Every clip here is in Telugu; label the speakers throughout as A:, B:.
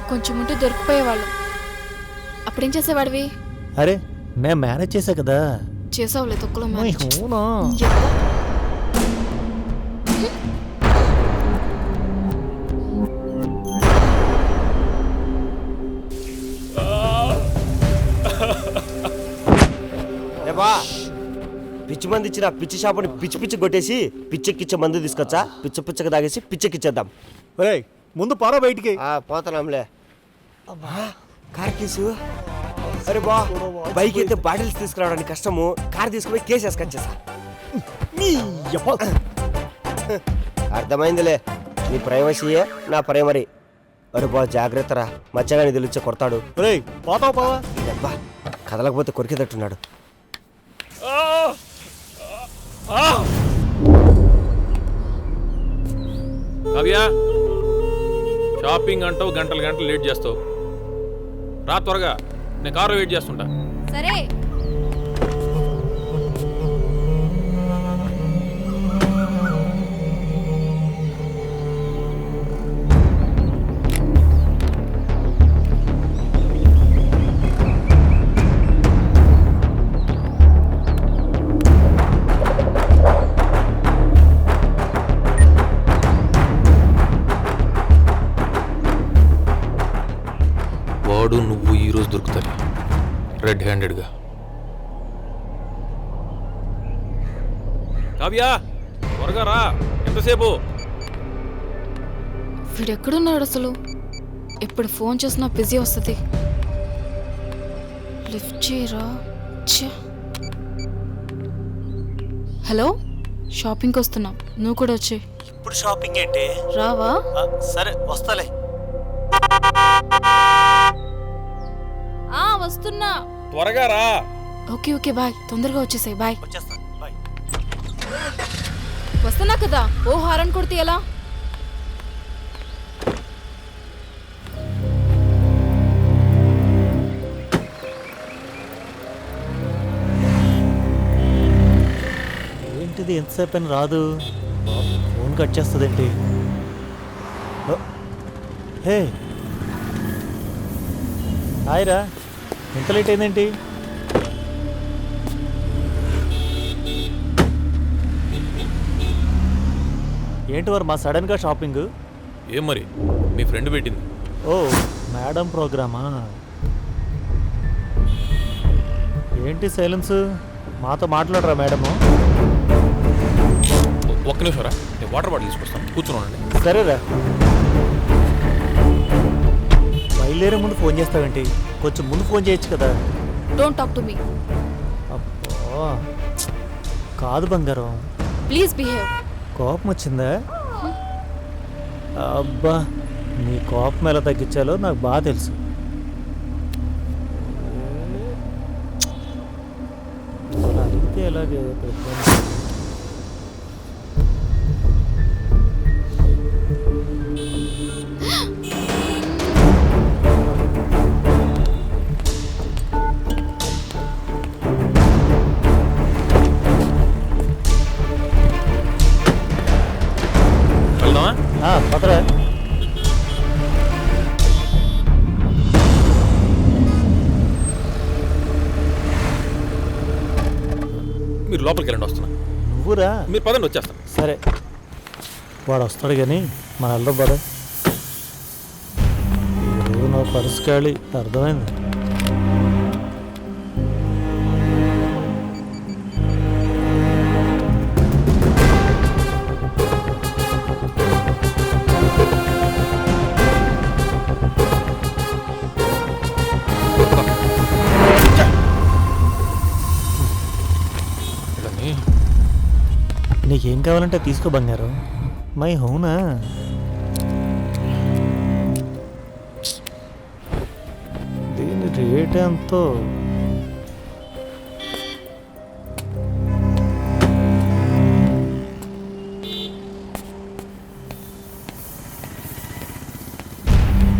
A: కొంచెం ఉంటే దొరికిపోయేవాళ్ళు. అప్పుడేం చేసేవాడివి?
B: అరే నేను మేనేజ్ చేశా కదా.
A: చేసావులే తొక్కలో.
B: అవునా?
C: బా పిచ్చి మంది ఇచ్చిన పిచ్చి షాపుని పిచ్చి పిచ్చి కొట్టేసి పిచ్చెక్కిచ్చే మందు తీసుకొచ్చా. పిచ్చగా తాగేసి పిచ్చెక్కిచ్చేద్దాం.
B: ముందు పారా బయటికి.
C: పోతాంలే. Car keys. అరే బా బైక్ అయితే బాటిల్స్ తీసుకురావడానికి కష్టము. కార్ తీసుకుపోయి కేసు వేసుకొచ్చేసా. అర్థమైందిలే, నీ ప్రైవసీయే నా ప్రైమరీ. అరే బా జాగ్రత్తరా, మచ్చగాని తెలిచ్చే కొడతాడు.
B: పోతావా?
C: అబ్బా కదలకపోతే కొరికేటట్టున్నాడు.
D: కావ్య, షాపింగ్ అంటావు, గంటలు గంటలు లేట్ చేస్తావు. రా త్వరగా, నేను కారు వెయిట్ చేస్తుంటా.
A: సరే.
D: వాడు నువ్వు ఈరోజు దొరుకుతాయి రెడ్ హ్యాండెడ్గా. కావ్య త్వరగా రా, ఎంతసేపు?
A: వీడెక్కడున్నాడు అసలు? ఎప్పుడు ఫోన్ చేసినా బిజీ వస్తుంది. లిఫ్ట్ చేయరా. హలో, షాపింగ్కి వస్తున్నాం, నువ్వు కూడా వచ్చే.
B: ఇప్పుడు షాపింగ్ ఏంటి?
A: రావా?
B: సరే వస్తాలే.
A: వస్తున్నా.
D: త్వరగా రా.
A: ఓకే బాయ్, తొందరగా వచ్చేసాయి. బాయ్.
B: వచ్చేస్తా. బాయ్.
A: వస్తున్నా కదా, ఓ హారన్ కొడితే ఎలా?
B: ఏంటిది ఎంతసేపు అని రాదు? ఫోన్ కట్ చేస్తుందేంటి? హే హాయ్ రా, ఎంత లేట్ అయిందేంటి? ఏంటి వారు మా సడన్గా షాపింగ్?
D: ఏం మరి, మీ ఫ్రెండ్ పెట్టింది.
B: ఓ మేడం ప్రోగ్రామా? ఏంటి సైలెన్స్? మాతో మాట్లాడరా మేడము?
D: ఒక్క నిమిషం రా, నేను వాటర్ బాటిల్ తీసుకొస్తాను, కూర్చున్నానండి.
B: సరేరా. బయలుదేరే ముందు ఫోన్ చేస్తావేంటి? కొంచెం ముందు ఫోన్ చేయొచ్చు కదా.
A: Don't talk to me.
B: అబ్బో కాదు బంగారం,
A: ప్లీజ్ బిహేవ్.
B: కోపం వచ్చిందా? అబ్బా నీ కోపం ఎలా తగ్గించాలో నాకు బాగా తెలుసు. అలా అడిగితే ఎలాగే పదరా.
D: మీరు లోపలికి వెళ్ళండి, వస్తున్నా.
B: నువ్వురా.
D: మీరు పదండి, వచ్చేస్తాను.
B: సరే వాడు వస్తాడు కానీ మన వెళ్దాం పద. ఈరోజు నా పరుసు ఖాళీ, అర్థమైంది. నీకేం కావాలంటే తీసుకో బంగారం. మై హోనా? దీని రేట్ ఎంతో?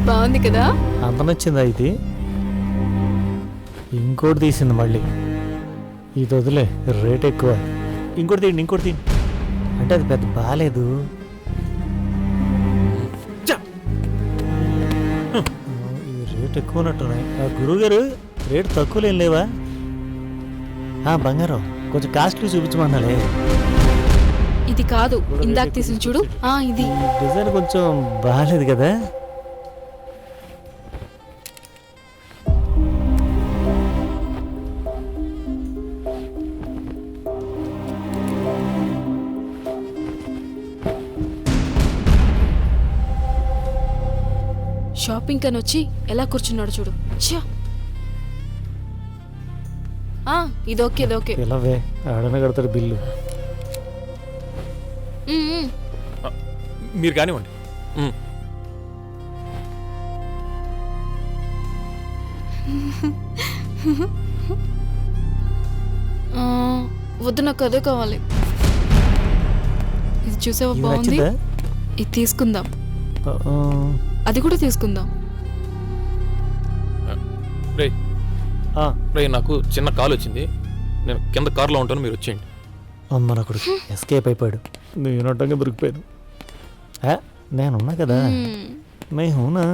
A: బాగుంది కదా?
B: అంత నచ్చిందా ఇది? ఇంకోటి తీసింది మళ్ళీ. ఇది వదిలే, రేట్ ఎక్కువ. ఇంకోటి తీయండి. అంటే అది పెద్ద బాగాలేదు. ఈ రేట్ ఎక్కువ ఉన్నట్టున్నాయి. గురువు గారు రేటు తక్కువలో ఏం లేవా? బంగారం కొంచెం కాస్ట్లీ చూపించమన్నాలే.
A: ఇది కాదు, ఇందాక తీసిన చూడు. ఇది
B: డిజైన్ కొంచెం బాగాలేదు కదా.
A: షాపింగ్ కని వచ్చి ఎలా కూర్చున్నాడు చూడు. ఛా! ఇది ఓకే, ఇది ఓకే.
B: పిల్లవే ఆడనే కడతాడు బిల్లు.
D: మీరు కానివ్వండి.
A: వద్దు, నాకు అదే కావాలి. ఇది చూసావా,
B: ఇది
A: బాగుంది.
B: నచ్చిందా?
A: ఇది తీసుకుందాం. అది కూడా తీసుకుందాం.
D: రే నాకు చిన్న కాల్ వచ్చింది, నేను కింద కార్లో ఉంటాను, మీరు వచ్చేయండి.
B: అమ్మ నా కొడుకు ఎస్కేప్ అయిపోయాడు. నేను అడ్డంగా దొరికిపోయాను. నేనున్నా కదా. మేహూనా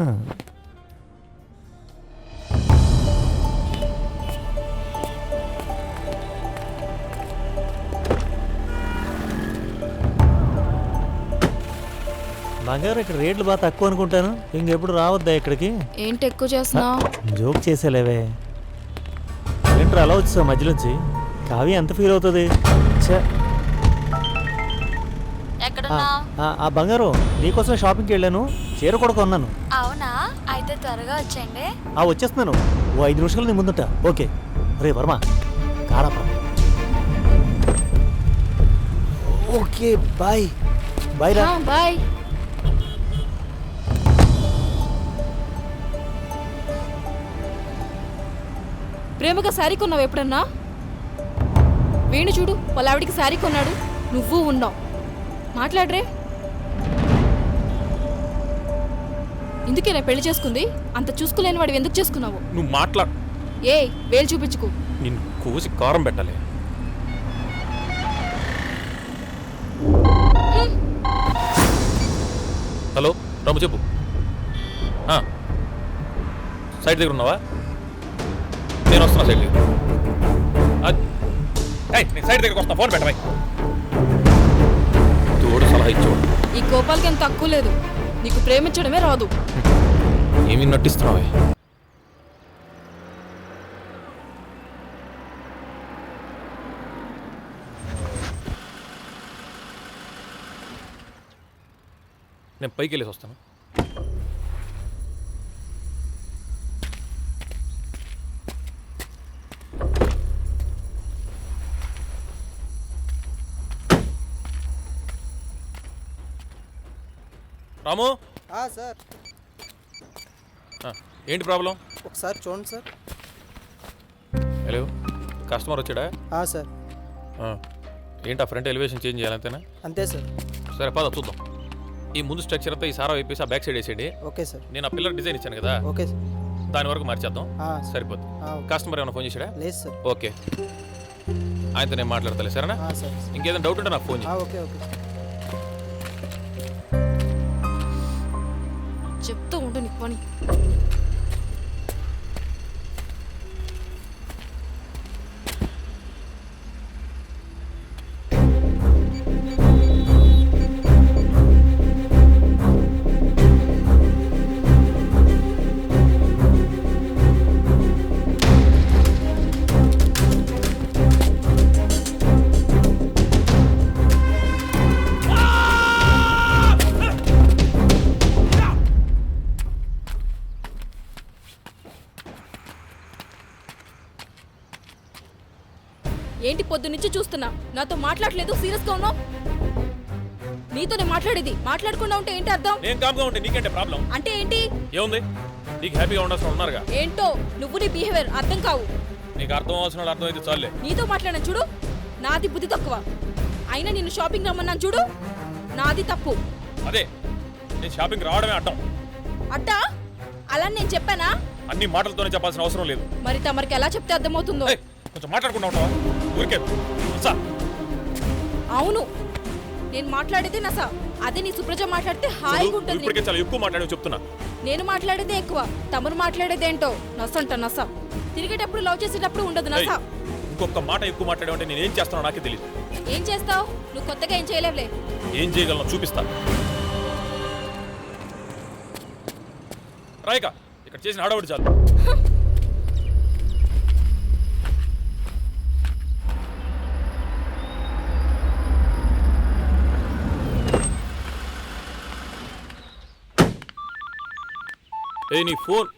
B: బంగారు, ఇక్కడ రేట్లు బాగా తక్కువ అనుకుంటాను. ఇంకెప్పుడు రావద్దా ఇక్కడికి?
A: ఏంటి ఎక్కువ చేస్తున్నావు?
B: జోక్ చేసేలేవే. ఏంట్రా అలా వచ్చా మధ్యలోంచి? కావ్య ఎంత ఫీల్ అవుతుంది? ఆ బంగారు, నీకోసం షాపింగ్కి వెళ్ళాను, చీర కూడా కొన్నాను.
E: అవునా, అయితే త్వరగా వచ్చేయండి.
B: వచ్చేస్తున్నాను. ఓ 5 నిమిషాలు నీ ముందుంటా. ఓకే. రే Varma, Kadapa. Okay, bye. Bye రా.
A: బాయ్. ప్రేమగా శారీ కొన్నావు ఎప్పుడన్నా? వేణు చూడు, వాళ్ళ ఆవిడికి శారీ కొన్నాడు, నువ్వు ఉన్నావు. మాట్లాడరే. ఇందుకే నేను పెళ్లి చేసుకుంది. అంత చూసుకోలేని వాడివి ఎందుకు చేసుకున్నావు?
D: నువ్వు మాట్లాడు.
A: వేలు చూపించుకో.
D: నిన్ను కోసి కారం పెట్టాలి. హలో రాము, చెప్పు. సైడ్ దగ్గర ఉన్నావా? నేను వస్తున్నా సైడ్ దగ్గర. నేను సైడ్ దగ్గరకు వస్తున్నా, ఫోన్ పెట్టవా. తోడు సలహా ఇచ్చేవాడు.
A: ఈ కోపాలకి ఎంత తక్కువ లేదు. నీకు ప్రేమించడమే రాదు.
D: ఏమి నటిస్తున్నావే? నేను పైకి వెళ్ళేసి వస్తాను. రాము.
F: సార్,
D: ఏంటి ప్రాబ్లం?
F: ఒకసారి చూడండి సార్.
D: హలో, కస్టమర్ వచ్చాడా?
F: సార్.
D: ఏంటి ఆ ఫ్రంట్ ఎలివేషన్ చేంజ్ చేయాలంతేనా?
F: అంతే సార్.
D: సరే పద చూద్దాం. ఈ ముందు స్ట్రక్చర్ అంతా ఈ సారా వేపేసి ఆ బ్యాక్ సైడ్ వేసేయండి.
F: Okay sir.
D: నేను ఆ పిల్లర్ డిజైన్ ఇచ్చాను కదా,
F: ఓకే సార్.
D: దాని వరకు మార్చేద్దాం. సరిపోద్ది.
F: ఓకే.
D: కస్టమర్ ఏమైనా ఫోన్ చేశాడా?
F: లేదు సార్.
D: ఓకే, ఆయనతో నేను మాట్లాడతాలే. సరేనా?
F: సార్.
D: ఇంకేదైనా డౌట్ ఉంటే నాకు ఫోన్ చేయి.
F: Okay okay.
A: చెప్తూ ఉండు నీకు పని. ఏంటి పొద్దు నుంచి చూస్తున్నా, నాతో మాట్లాడలేదు, సీరియస్ గా ఉన్నావు? నీతోనే మాట్లాడేది. మాట్లాడకుండా ఉంటే ఏంటి అర్థం?
D: నేను కామ్గా ఉంటే నీకేంటే ప్రాబ్లం?
A: అంటే ఏంటి?
D: ఏముంది, నీకు హ్యాపీగా ఉండాల్సిన ఉన్నారుగా.
A: ఏంటో నువ్వు నీ బిహేవియర్ అర్థం కావు.
D: నీకు అర్థం అవసరం వాళ్ళు అర్థమైతే చాలే.
A: నీతో మాట్లాడాను చూడు, నాది బుద్ధి తక్కువ. అయినా నిన్ను షాపింగ్ రమ్మన్నాను చూడు, నాది తప్పు.
D: అదే, నేను షాపింగ్ రావడమే అడ్డం.
A: అట్టా అలా నేను చెప్పానా?
D: అన్ని మాటలతోనే చెప్పాల్సిన అవసరం లేదు.
A: మరి తమరికి ఎలా చెప్తే అర్థమవుతుందో?
D: కొంచెం మాట్లాడుకుంటా ఉంటావా? ఊరికే
A: అవును, నేను మాట్లాడేదే నస. అదే నీ సుప్రజ మాట్లాడితే హాయిగా ఉంటుంది
D: ఇప్పటికే
A: నీకు.
D: చాలా ఎక్కువ మాట్లాడి చెప్తున్నా.
A: నేను మాట్లాడేదే ఎక్కువ, తమరు మాట్లాడేదేంటో నస అంట నస. తిరిగేటప్పుడు లవ్ చేసేటప్పుడు ఉండదు నస.
D: ఏయ్, ఇంకొక మాట ఎక్కువ మాట్లాడావంటే నేను ఏం చేస్తానో నాకే తెలియదు.
A: ఏం చేస్తావు? నువ్వు కొత్తగా ఏం చేయలేవులే.
D: ఏం చేయగలను చూపిస్తాను. రాయిక ఇక్కడ చేసిన ఆడవాడు చాలు. ఏ నీ ఫోన్